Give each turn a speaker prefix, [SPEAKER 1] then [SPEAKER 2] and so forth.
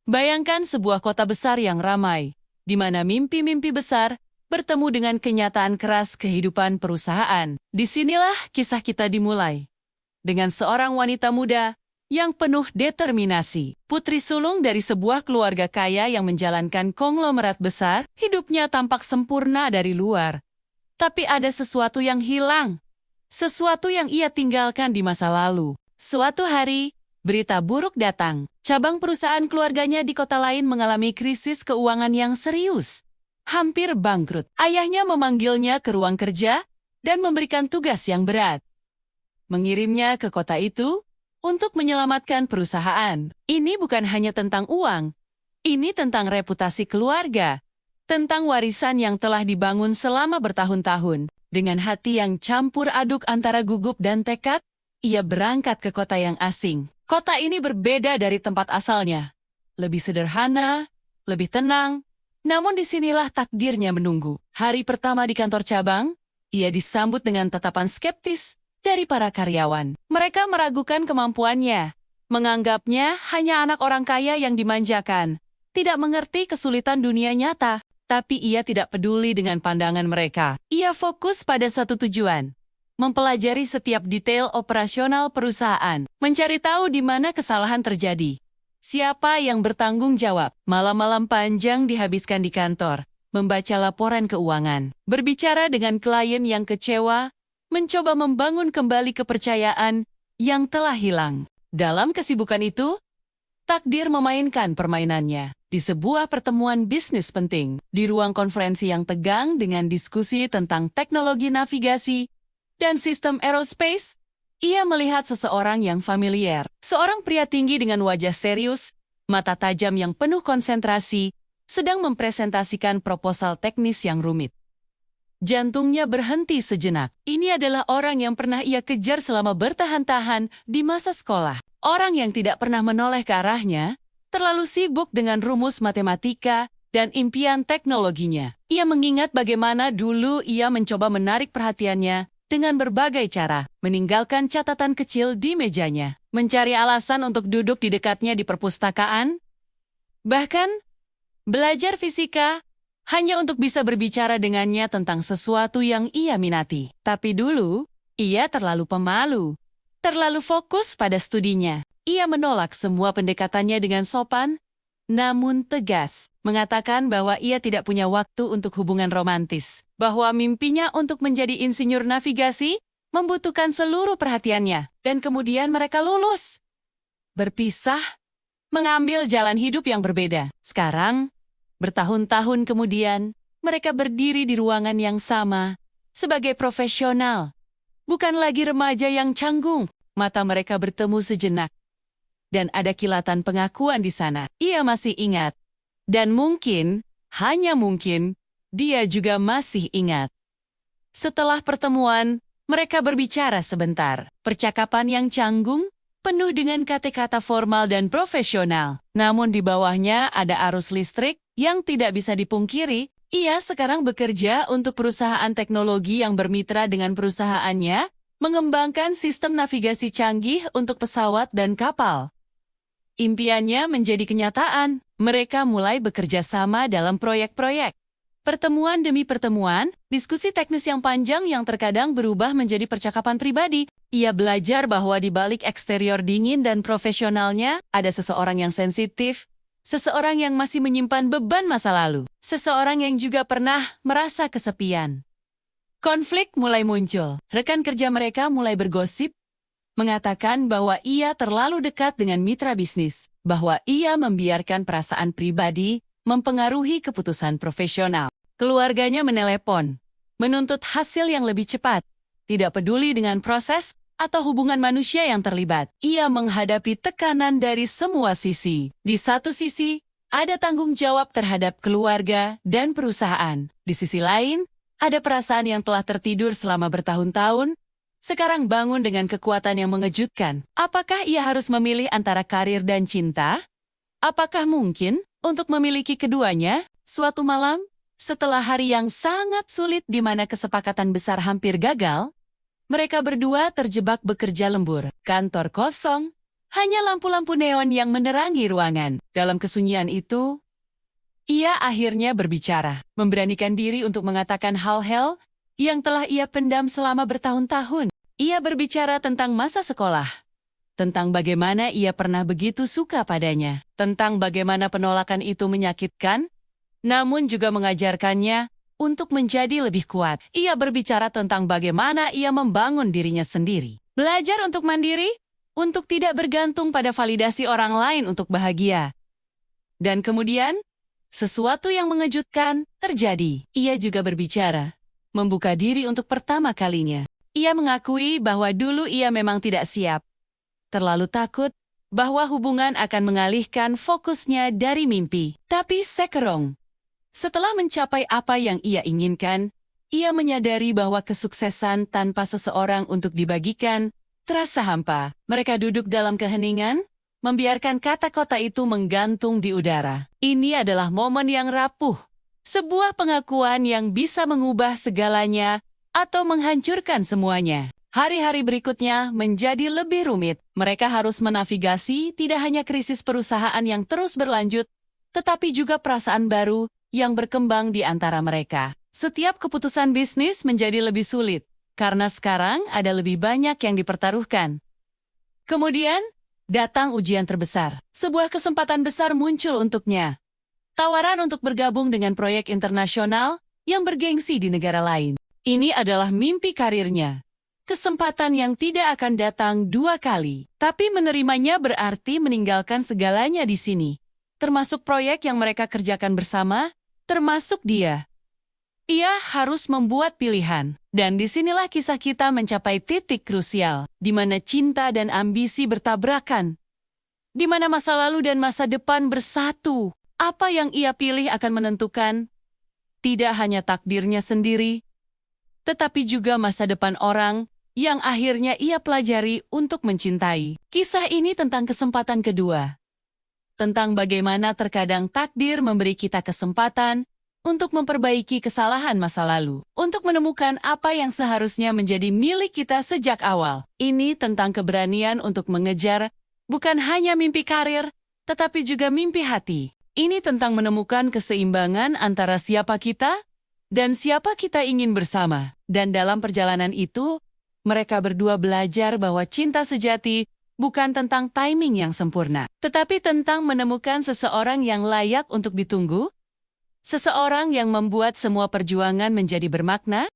[SPEAKER 1] Bayangkan sebuah kota besar yang ramai, di mana mimpi-mimpi besar bertemu dengan kenyataan keras kehidupan perusahaan. Disinilah kisah kita dimulai. Dengan seorang wanita muda yang penuh determinasi. Putri sulung dari sebuah keluarga kaya yang menjalankan konglomerat besar, hidupnya tampak sempurna dari luar. Tapi ada sesuatu yang hilang. Sesuatu yang ia tinggalkan di masa lalu. Suatu hari, berita buruk datang. Cabang perusahaan keluarganya di kota lain mengalami krisis keuangan yang serius. Hampir bangkrut. Ayahnya memanggilnya ke ruang kerja dan memberikan tugas yang berat. Mengirimnya ke kota itu untuk menyelamatkan perusahaan. Ini bukan hanya tentang uang. Ini tentang reputasi keluarga. Tentang warisan yang telah dibangun selama bertahun-tahun. Dengan hati yang campur aduk antara gugup dan tekad, ia berangkat ke kota yang asing. Kota ini berbeda dari tempat asalnya. Lebih sederhana, lebih tenang, namun disinilah takdirnya menunggu. Hari pertama di kantor cabang, ia disambut dengan tatapan skeptis dari para karyawan. Mereka meragukan kemampuannya, menganggapnya hanya anak orang kaya yang dimanjakan, tidak mengerti kesulitan dunia nyata. Tapi ia tidak peduli dengan pandangan mereka. Ia fokus pada satu tujuan. Mempelajari setiap detail operasional perusahaan. Mencari tahu di mana kesalahan terjadi. Siapa yang bertanggung jawab. Malam-malam panjang dihabiskan di kantor. Membaca laporan keuangan. Berbicara dengan klien yang kecewa. Mencoba membangun kembali kepercayaan yang telah hilang. Dalam kesibukan itu, takdir memainkan permainannya. Di sebuah pertemuan bisnis penting, di ruang konferensi yang tegang dengan diskusi tentang teknologi navigasi dan sistem aerospace, ia melihat seseorang yang familiar. Seorang pria tinggi dengan wajah serius, mata tajam yang penuh konsentrasi, sedang mempresentasikan proposal teknis yang rumit. Jantungnya berhenti sejenak. Ini adalah orang yang pernah ia kejar selama bertahan-tahan di masa sekolah. Orang yang tidak pernah menoleh ke arahnya, terlalu sibuk dengan rumus matematika dan impian teknologinya. Ia mengingat bagaimana dulu ia mencoba menarik perhatiannya dengan berbagai cara, meninggalkan catatan kecil di mejanya, mencari alasan untuk duduk di dekatnya di perpustakaan, bahkan belajar fisika hanya untuk bisa berbicara dengannya tentang sesuatu yang ia minati. Tapi dulu, ia terlalu pemalu, terlalu fokus pada studinya. Ia menolak semua pendekatannya dengan sopan, namun tegas, mengatakan bahwa ia tidak punya waktu untuk hubungan romantis, bahwa mimpinya untuk menjadi insinyur navigasi membutuhkan seluruh perhatiannya, dan kemudian mereka lulus. Berpisah, mengambil jalan hidup yang berbeda. Sekarang, bertahun-tahun kemudian, mereka berdiri di ruangan yang sama, sebagai profesional. Bukan lagi remaja yang canggung, mata mereka bertemu sejenak. Dan ada kilatan pengakuan di sana. Ia masih ingat. Dan mungkin, hanya mungkin, dia juga masih ingat. Setelah pertemuan, mereka berbicara sebentar. Percakapan yang canggung, penuh dengan kata-kata formal dan profesional. Namun di bawahnya ada arus listrik yang tidak bisa dipungkiri. Ia sekarang bekerja untuk perusahaan teknologi yang bermitra dengan perusahaannya, mengembangkan sistem navigasi canggih untuk pesawat dan kapal. Impiannya menjadi kenyataan. Mereka mulai bekerja sama dalam proyek-proyek. Pertemuan demi pertemuan, diskusi teknis yang panjang yang terkadang berubah menjadi percakapan pribadi. Ia belajar bahwa di balik eksterior dingin dan profesionalnya, ada seseorang yang sensitif, seseorang yang masih menyimpan beban masa lalu, seseorang yang juga pernah merasa kesepian. Konflik mulai muncul. Rekan kerja mereka mulai bergosip, mengatakan bahwa ia terlalu dekat dengan mitra bisnis, bahwa ia membiarkan perasaan pribadi mempengaruhi keputusan profesional. Keluarganya menelepon, menuntut hasil yang lebih cepat, tidak peduli dengan proses atau hubungan manusia yang terlibat. Ia menghadapi tekanan dari semua sisi. Di satu sisi, ada tanggung jawab terhadap keluarga dan perusahaan. Di sisi lain, ada perasaan yang telah tertidur selama bertahun-tahun, sekarang bangun dengan kekuatan yang mengejutkan. Apakah ia harus memilih antara karir dan cinta? Apakah mungkin untuk memiliki keduanya? Suatu malam, setelah hari yang sangat sulit di mana kesepakatan besar hampir gagal, mereka berdua terjebak bekerja lembur. Kantor kosong, Hanya lampu-lampu neon yang menerangi ruangan. Dalam kesunyian itu, ia akhirnya berbicara, memberanikan diri untuk mengatakan hal-hal yang telah ia pendam selama bertahun-tahun. Ia berbicara tentang masa sekolah, tentang bagaimana ia pernah begitu suka padanya, tentang bagaimana penolakan itu menyakitkan, namun juga mengajarkannya untuk menjadi lebih kuat. Ia berbicara tentang bagaimana ia membangun dirinya sendiri, belajar untuk mandiri, untuk tidak bergantung pada validasi orang lain untuk bahagia. Dan kemudian, sesuatu yang mengejutkan terjadi. Ia juga berbicara, membuka diri untuk pertama kalinya. Ia mengakui bahwa dulu ia memang tidak siap, terlalu takut bahwa hubungan akan mengalihkan fokusnya dari mimpi. Tapi sekarang, setelah mencapai apa yang ia inginkan, ia menyadari bahwa kesuksesan tanpa seseorang untuk dibagikan terasa hampa. Mereka duduk dalam keheningan, membiarkan kata-kata itu menggantung di udara. Ini adalah momen yang rapuh, sebuah pengakuan yang bisa mengubah segalanya atau menghancurkan semuanya. Hari-hari berikutnya menjadi lebih rumit. Mereka harus menavigasi tidak hanya krisis perusahaan yang terus berlanjut, tetapi juga perasaan baru yang berkembang di antara mereka. Setiap keputusan bisnis menjadi lebih sulit, karena sekarang ada lebih banyak yang dipertaruhkan. Kemudian, datang ujian terbesar. Sebuah kesempatan besar muncul untuknya. Tawaran untuk bergabung dengan proyek internasional yang bergengsi di negara lain. Ini adalah mimpi karirnya. Kesempatan yang tidak akan datang dua kali. Tapi menerimanya berarti meninggalkan segalanya di sini. Termasuk proyek yang mereka kerjakan bersama, termasuk dia. Ia harus membuat pilihan. Dan disinilah kisah kita mencapai titik krusial, di mana cinta dan ambisi bertabrakan. Di mana masa lalu dan masa depan bersatu. Apa yang ia pilih akan menentukan tidak hanya takdirnya sendiri, tetapi juga masa depan orang yang akhirnya ia pelajari untuk mencintai. Kisah ini tentang kesempatan kedua. Tentang bagaimana terkadang takdir memberi kita kesempatan untuk memperbaiki kesalahan masa lalu, untuk menemukan apa yang seharusnya menjadi milik kita sejak awal. Ini tentang keberanian untuk mengejar bukan hanya mimpi karir, tetapi juga mimpi hati. Ini tentang menemukan keseimbangan antara siapa kita dan siapa kita ingin bersama. Dan dalam perjalanan itu, mereka berdua belajar bahwa cinta sejati bukan tentang timing yang sempurna, tetapi tentang menemukan seseorang yang layak untuk ditunggu, seseorang yang membuat semua perjuangan menjadi bermakna,